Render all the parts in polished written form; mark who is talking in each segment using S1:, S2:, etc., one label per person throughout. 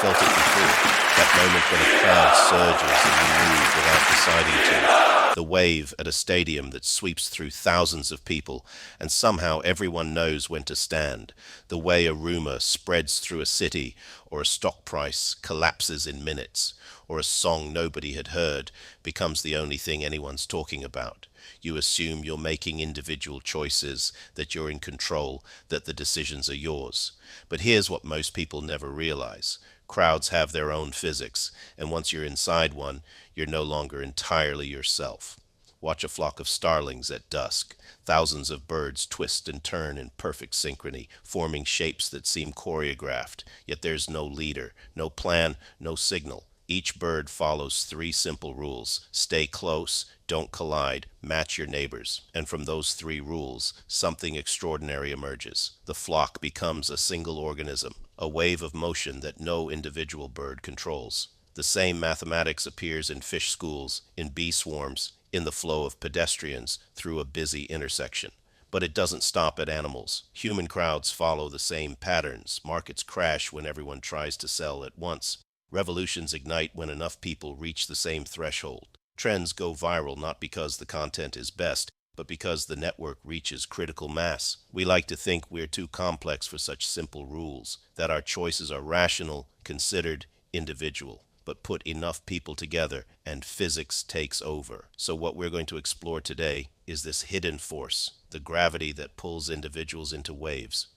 S1: felt it before. That moment when a crowd surges and you move without deciding to. The wave at a stadium that sweeps through thousands of people, and somehow everyone knows when to stand. The way a rumor spreads through a city, or a stock price collapses in minutes, or a song nobody had heard becomes the only thing anyone's talking about. You assume you're making individual choices, that you're in control, that the decisions are yours. But here's what most people never realize. Crowds have their own physics, and once you're inside one, you're no longer entirely yourself. Watch a flock of starlings at dusk. Thousands of birds twist and turn in perfect synchrony, forming shapes that seem choreographed. Yet there's no leader, no plan, no signal. Each bird follows three simple rules. Stay close, don't collide, match your neighbors. And from those three rules, something extraordinary emerges. The flock becomes a single organism, a wave of motion that no individual bird controls. The same mathematics appears in fish schools, in bee swarms, in the flow of pedestrians through a busy intersection. But it doesn't stop at animals. Human crowds follow the same patterns. Markets crash when everyone tries to sell at once. Revolutions ignite when enough people reach the same threshold. Trends go viral not because the content is best, but because the network reaches critical mass. We like to think we're too complex for such simple rules, that our choices are rational, considered, individual. But put enough people together and physics takes over. So what we're going to explore today is this hidden force, the gravity that pulls individuals into waves.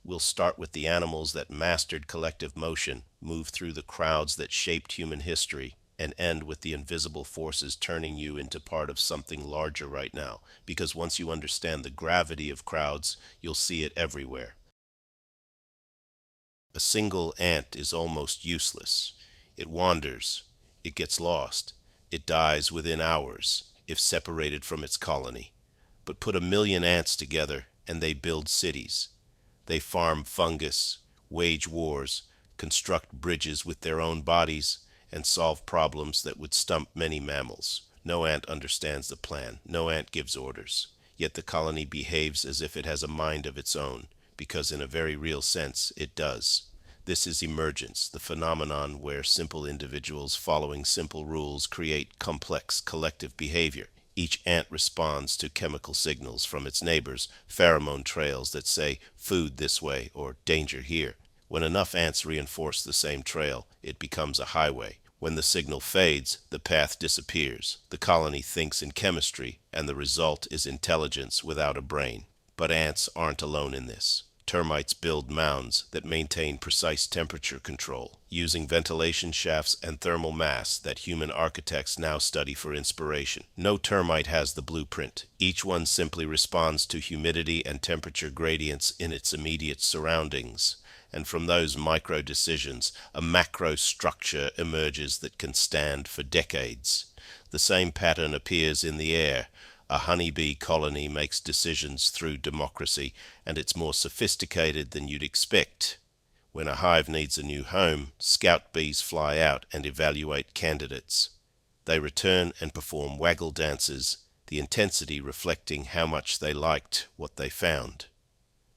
S1: We'll start with the animals that mastered collective motion, move through the crowds that shaped human history, and end with the invisible forces turning you into part of something larger right now. Because once you understand the gravity of crowds, you'll see it everywhere. A single ant is almost useless. It wanders, it gets lost, it dies within hours if separated from its colony. But put 1,000,000 ants together and they build cities. They farm fungus, wage wars, construct bridges with their own bodies, and solve problems that would stump many mammals. No ant understands the plan. No ant gives orders. Yet the colony behaves as if it has a mind of its own, because in a very real sense it does. This is emergence, the phenomenon where simple individuals following simple rules create complex collective behavior. Each ant responds to chemical signals from its neighbors, pheromone trails that say food this way or danger here. When enough ants reinforce the same trail, it becomes a highway. When the signal fades, the path disappears. The colony thinks in chemistry, and the result is intelligence without a brain. But ants aren't alone in this. Termites build mounds that maintain precise temperature control, using ventilation shafts and thermal mass that human architects now study for inspiration. No termite has the blueprint. Each one simply responds to humidity and temperature gradients in its immediate surroundings. And from those micro decisions, a macro structure emerges that can stand for decades. The same pattern appears in the air. A honeybee colony makes decisions through democracy, and it's more sophisticated than you'd expect. When a hive needs a new home, scout bees fly out and evaluate candidates. They return and perform waggle dances, the intensity reflecting how much they liked what they found.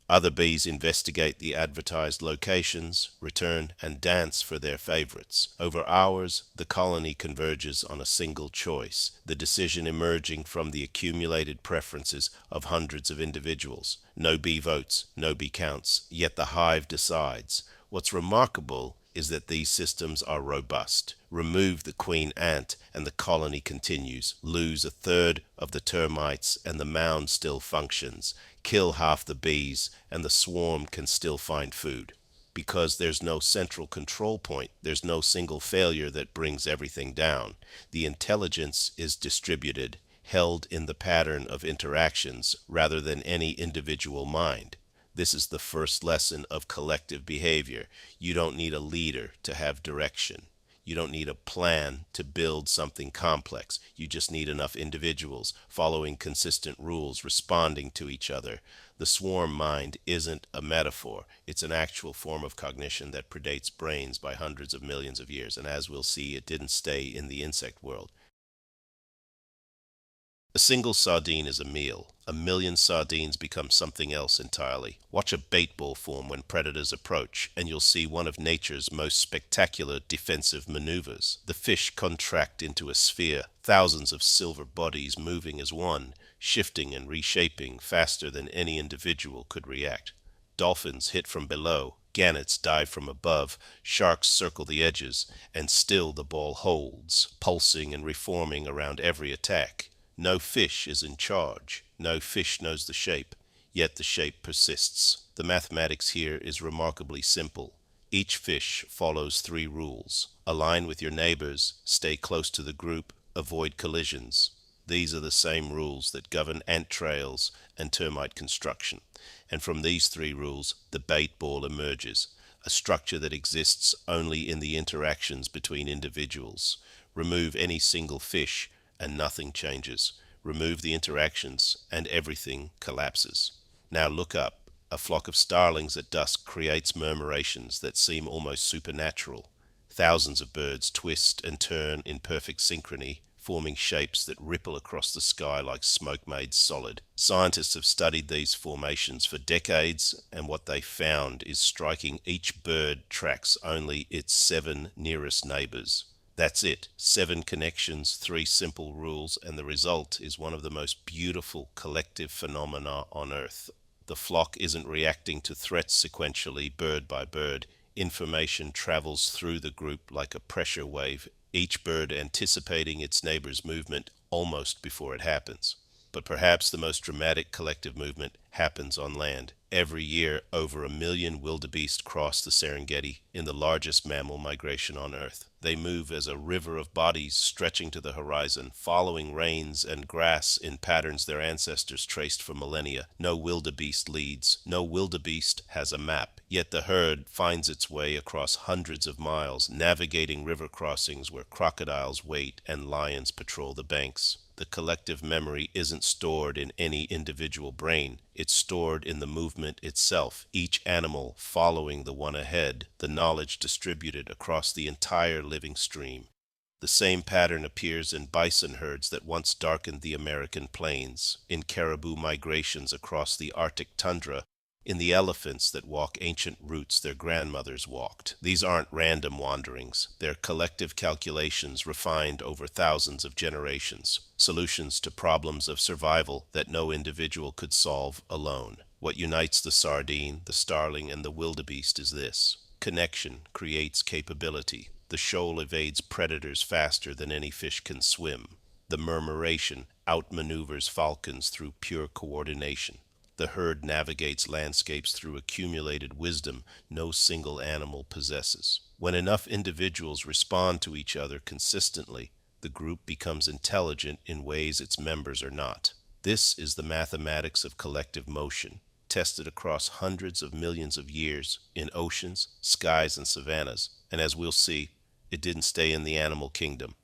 S1: Other bees investigate the advertised locations, return, and dance for their favorites. Over hours, the colony converges on a single choice, the decision emerging from the accumulated preferences of hundreds of individuals. No bee votes, no bee counts, yet the hive decides. What's remarkable is that these systems are robust. Remove the queen ant and the colony continues. Lose a third of the termites and the mound still functions. Kill half the bees and the swarm can still find food. Because there's no central control point, there's no single failure that brings everything down. The intelligence is distributed, held in the pattern of interactions rather than any individual mind. This is the first lesson of collective behavior. You don't need a leader to have direction. You don't need a plan to build something complex. You just need enough individuals following consistent rules, responding to each other. The swarm mind isn't a metaphor. It's an actual form of cognition that predates brains by hundreds of millions of years. And as we'll see, it didn't stay in the insect world. A single sardine is a meal. A million sardines become something else entirely. Watch a bait ball form when predators approach, and you'll see one of nature's most spectacular defensive maneuvers. The fish contract into a sphere, thousands of silver bodies moving as one, shifting and reshaping faster than any individual could react. Dolphins hit from below, gannets dive from above, sharks circle the edges, and still the ball holds, pulsing and reforming around every attack. No fish is in charge. No fish knows the shape, yet the shape persists. The mathematics here is remarkably simple. Each fish follows three rules. Align with your neighbors, stay close to the group, avoid collisions. These are the same rules that govern ant trails and termite construction. And from these three rules, the bait ball emerges, a structure that exists only in the interactions between individuals. Remove any single fish, and nothing changes. Remove the interactions, and everything collapses. Now look up. A flock of starlings at dusk creates murmurations that seem almost supernatural. Thousands of birds twist and turn in perfect synchrony, forming shapes that ripple across the sky like smoke made solid. Scientists have studied these formations for decades, and what they found is striking. Each bird tracks only its 7 nearest neighbors. That's it. 7 connections, 3 simple rules, and the result is one of the most beautiful collective phenomena on Earth. The flock isn't reacting to threats sequentially, bird by bird. Information travels through the group like a pressure wave, each bird anticipating its neighbor's movement almost before it happens. But perhaps the most dramatic collective movement happens on land. Every year, over 1 million wildebeest cross the Serengeti in the largest mammal migration on Earth. They move as a river of bodies stretching to the horizon, following rains and grass in patterns their ancestors traced for millennia. No wildebeest leads. No wildebeest has a map. Yet the herd finds its way across hundreds of miles, navigating river crossings where crocodiles wait and lions patrol the banks. The collective memory isn't stored in any individual brain. It's stored in the movement itself, each animal following the one ahead, the knowledge distributed across the entire living stream. The same pattern appears in bison herds that once darkened the American plains, in caribou migrations across the Arctic tundra, in the elephants that walk ancient routes their grandmothers walked. These aren't random wanderings. They're collective calculations refined over thousands of generations, solutions to problems of survival that no individual could solve alone. What unites the sardine, the starling, and the wildebeest is this: connection creates capability. The shoal evades predators faster than any fish can swim. The murmuration outmaneuvers falcons through pure coordination. The herd navigates landscapes through accumulated wisdom no single animal possesses. When enough individuals respond to each other consistently, the group becomes intelligent in ways its members are not. This is the mathematics of collective motion, tested across hundreds of millions of years in oceans, skies, and savannas. And as we'll see, it didn't stay in the animal kingdom.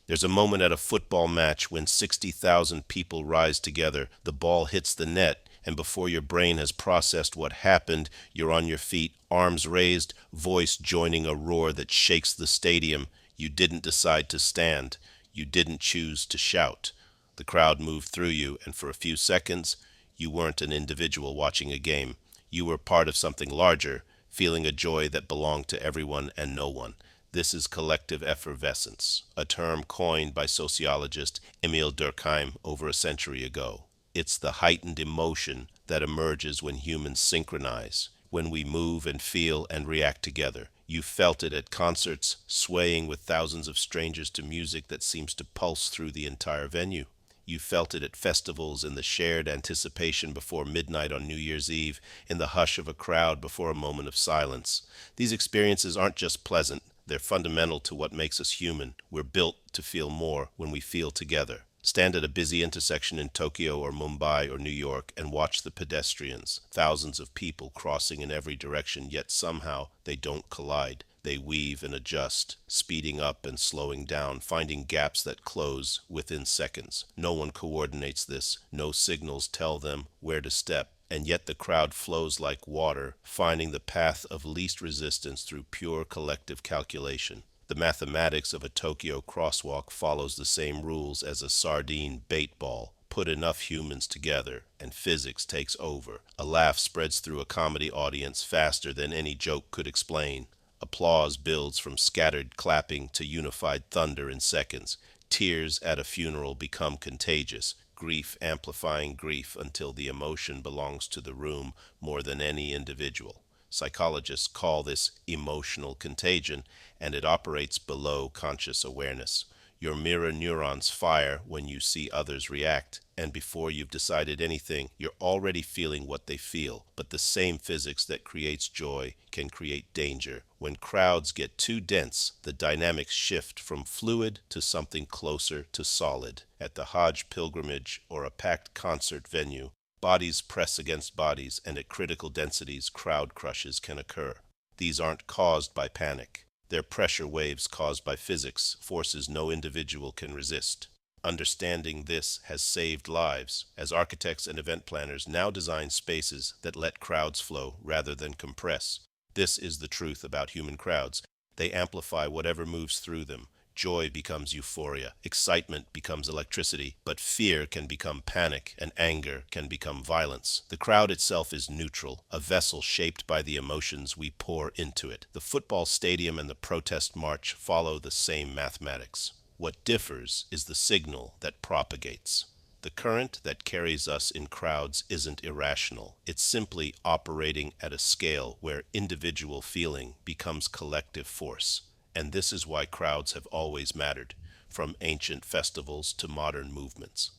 S1: There's a moment at a football match when 60,000 people rise together, the ball hits the net, and before your brain has processed what happened, you're on your feet, arms raised, voice joining a roar that shakes the stadium. You didn't decide to stand. You didn't choose to shout. The crowd moved through you, and for a few seconds, you weren't an individual watching a game. You were part of something larger, feeling a joy that belonged to everyone and no one. This is collective effervescence, a term coined by sociologist Emil Durkheim over a century ago. It's the heightened emotion that emerges when humans synchronize, when we move and feel and react together. You felt it at concerts, swaying with thousands of strangers to music that seems to pulse through the entire venue. You felt it at festivals in the shared anticipation before midnight on New Year's Eve, in the hush of a crowd before a moment of silence. These experiences aren't just pleasant, they're fundamental to what makes us human. We're built to feel more when we feel together. Stand at a busy intersection in Tokyo or Mumbai or New York and watch the pedestrians, thousands of people crossing in every direction, yet somehow they don't collide. They weave and adjust, speeding up and slowing down, finding gaps that close within seconds. No one coordinates this. No signals tell them where to step. And yet the crowd flows like water, finding the path of least resistance through pure collective calculation. The mathematics of a Tokyo crosswalk follows the same rules as a sardine bait ball. Put enough humans together, and physics takes over. A laugh spreads through a comedy audience faster than any joke could explain. Applause builds from scattered clapping to unified thunder in seconds. Tears at a funeral become contagious, grief amplifying grief until the emotion belongs to the room more than any individual. Psychologists call this emotional contagion, and it operates below conscious awareness. Your mirror neurons fire when you see others react, and before you've decided anything, you're already feeling what they feel. But the same physics that creates joy can create danger. When crowds get too dense, the dynamics shift from fluid to something closer to solid. At the Hajj pilgrimage or a packed concert venue, bodies press against bodies, and at critical densities, crowd crushes can occur. These aren't caused by panic. They're pressure waves caused by physics, forces no individual can resist. Understanding this has saved lives, as architects and event planners now design spaces that let crowds flow rather than compress. This is the truth about human crowds. They amplify whatever moves through them. Joy becomes euphoria, excitement becomes electricity, but fear can become panic, and anger can become violence. The crowd itself is neutral, a vessel shaped by the emotions we pour into it. The football stadium and the protest march follow the same mathematics. What differs is the signal that propagates. The current that carries us in crowds isn't irrational. It's simply operating at a scale where individual feeling becomes collective force. And this is why crowds have always mattered, from ancient festivals to modern movements.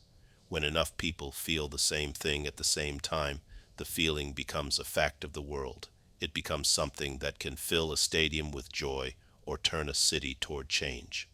S1: When enough people feel the same thing at the same time, the feeling becomes a fact of the world. It becomes something that can fill a stadium with joy or turn a city toward change.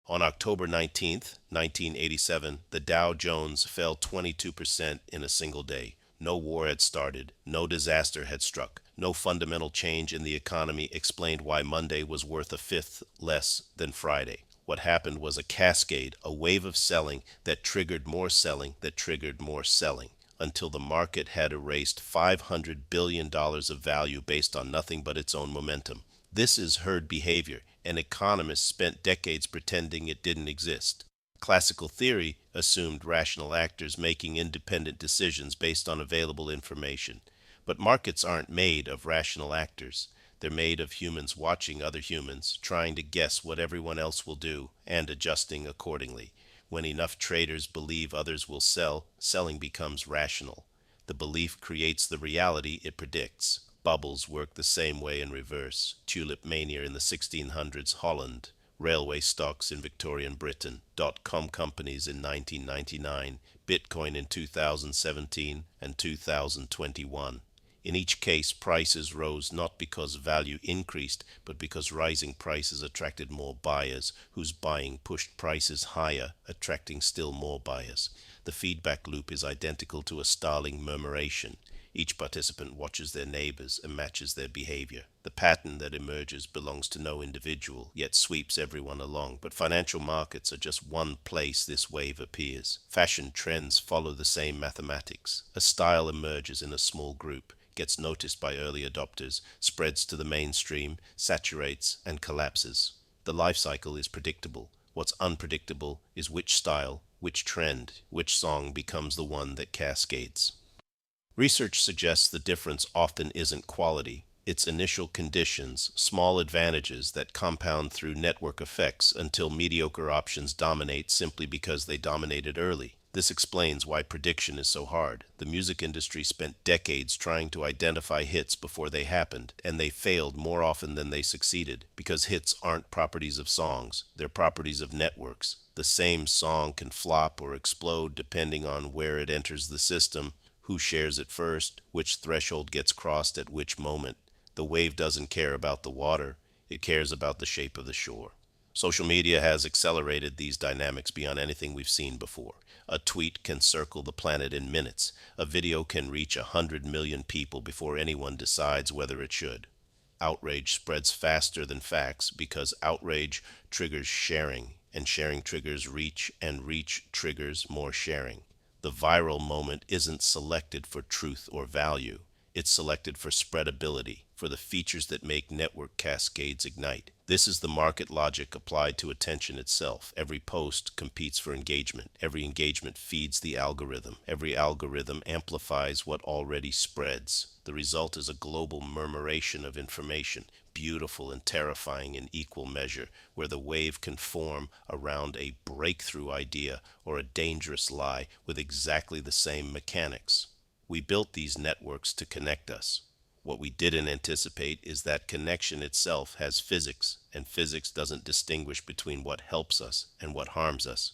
S1: On October 19th, 1987, the Dow Jones fell 22% in a single day. No war had started, no disaster had struck, no fundamental change in the economy explained why Monday was worth a fifth less than Friday. What happened was a cascade, a wave of selling that triggered more selling, that triggered more selling, until the market had erased $500 billion of value based on nothing but its own momentum. This is herd behavior, and economists spent decades pretending it didn't exist. Classical theory assumed rational actors making independent decisions based on available information. But markets aren't made of rational actors. They're made of humans watching other humans, trying to guess what everyone else will do, and adjusting accordingly. When enough traders believe others will sell, selling becomes rational. The belief creates the reality it predicts. Bubbles work the same way in reverse. Tulip mania in the 1600s, Holland. Railway stocks in Victorian Britain. Dot-com companies in 1999. Bitcoin in 2017 and 2021. In each case, prices rose not because value increased, but because rising prices attracted more buyers, whose buying pushed prices higher, attracting still more buyers. The feedback loop is identical to a starling murmuration. Each participant watches their neighbors and matches their behavior. The pattern that emerges belongs to no individual, yet sweeps everyone along. But financial markets are just one place this wave appears. Fashion trends follow the same mathematics. A style emerges in a small group, gets noticed by early adopters, spreads to the mainstream, saturates, and collapses. The life cycle is predictable. What's unpredictable is which style, which trend, which song becomes the one that cascades. Research suggests the difference often isn't quality. It's initial conditions, small advantages that compound through network effects until mediocre options dominate simply because they dominated early. This explains why prediction is so hard. The music industry spent decades trying to identify hits before they happened, and they failed more often than they succeeded, because hits aren't properties of songs, they're properties of networks. The same song can flop or explode depending on where it enters the system, who shares it first, which threshold gets crossed at which moment. The wave doesn't care about the water, it cares about the shape of the shore. Social media has accelerated these dynamics beyond anything we've seen before. A tweet can circle the planet in minutes. A video can reach 100 million people before anyone decides whether it should. Outrage spreads faster than facts because outrage triggers sharing, and sharing triggers reach, and reach triggers more sharing. The viral moment isn't selected for truth or value. It's selected for spreadability, for the features that make network cascades ignite. This is the market logic applied to attention itself. Every post competes for engagement. Every engagement feeds the algorithm. Every algorithm amplifies what already spreads. The result is a global murmuration of information, beautiful and terrifying in equal measure, where the wave can form around a breakthrough idea or a dangerous lie with exactly the same mechanics. We built these networks to connect us. What we didn't anticipate is that connection itself has physics, and physics doesn't distinguish between what helps us and what harms us.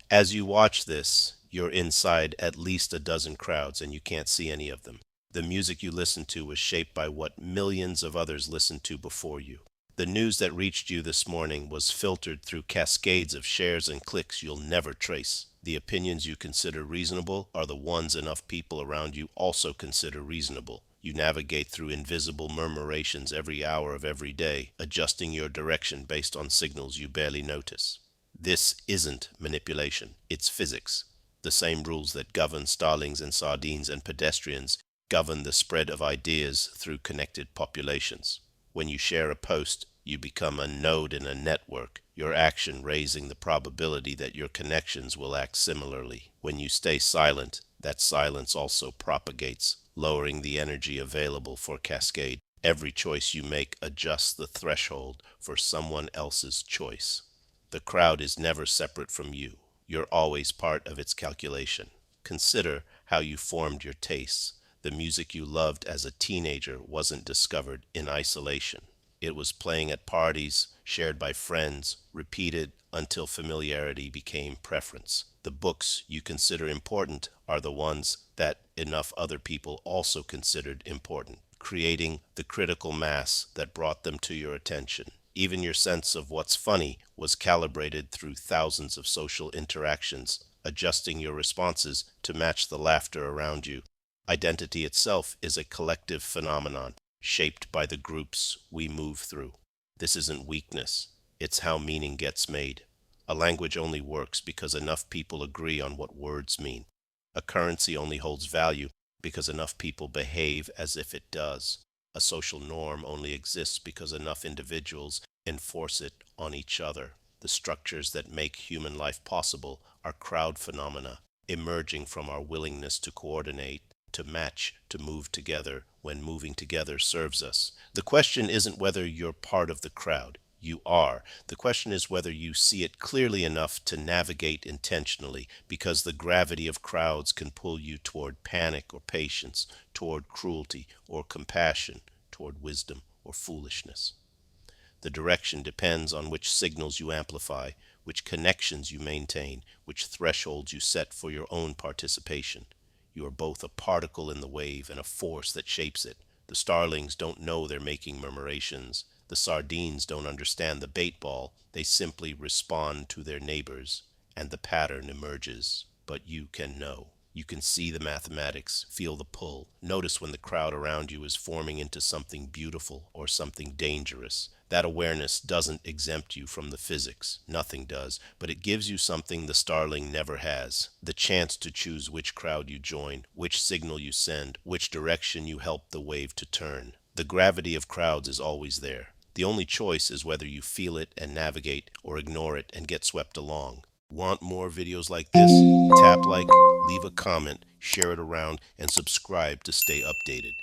S1: As you watch this, you're inside at least a dozen crowds and you can't see any of them. The music you listen to was shaped by what millions of others listened to before you. The news that reached you this morning was filtered through cascades of shares and clicks you'll never trace. The opinions you consider reasonable are the ones enough people around you also consider reasonable. You navigate through invisible murmurations every hour of every day, adjusting your direction based on signals you barely notice. This isn't manipulation, it's physics. The same rules that govern starlings and sardines and pedestrians govern the spread of ideas through connected populations. When you share a post, you become a node in a network, your action raising the probability that your connections will act similarly. When you stay silent, that silence also propagates, lowering the energy available for cascade. Every choice you make adjusts the threshold for someone else's choice. The crowd is never separate from you. You're always part of its calculation. Consider how you formed your tastes. The music you loved as a teenager wasn't discovered in isolation. It was playing at parties, shared by friends, repeated until familiarity became preference. The books you consider important are the ones that enough other people also considered important, creating the critical mass that brought them to your attention. Even your sense of what's funny was calibrated through thousands of social interactions, adjusting your responses to match the laughter around you. Identity itself is a collective phenomenon, shaped by the groups we move through. This isn't weakness, it's how meaning gets made. A language only works because enough people agree on what words mean. A currency only holds value because enough people behave as if it does. A social norm only exists because enough individuals enforce it on each other. The structures that make human life possible are crowd phenomena, emerging from our willingness to coordinate, to match, to move together when moving together serves us. The question isn't whether you're part of the crowd. You are. The question is whether you see it clearly enough to navigate intentionally, because the gravity of crowds can pull you toward panic or patience, toward cruelty or compassion, toward wisdom or foolishness. The direction depends on which signals you amplify, which connections you maintain, which thresholds you set for your own participation. You are both a particle in the wave and a force that shapes it. The starlings don't know they're making murmurations. The sardines don't understand the bait ball. They simply respond to their neighbors, and the pattern emerges. But you can know. You can see the mathematics, feel the pull. Notice when the crowd around you is forming into something beautiful or something dangerous. That awareness doesn't exempt you from the physics. Nothing does. But it gives you something the starling never has. The chance to choose which crowd you join, which signal you send, which direction you help the wave to turn. The gravity of crowds is always there. The only choice is whether you feel it and navigate or ignore it and get swept along. Want more videos like this? Tap like, leave a comment, share it around, and subscribe to stay updated.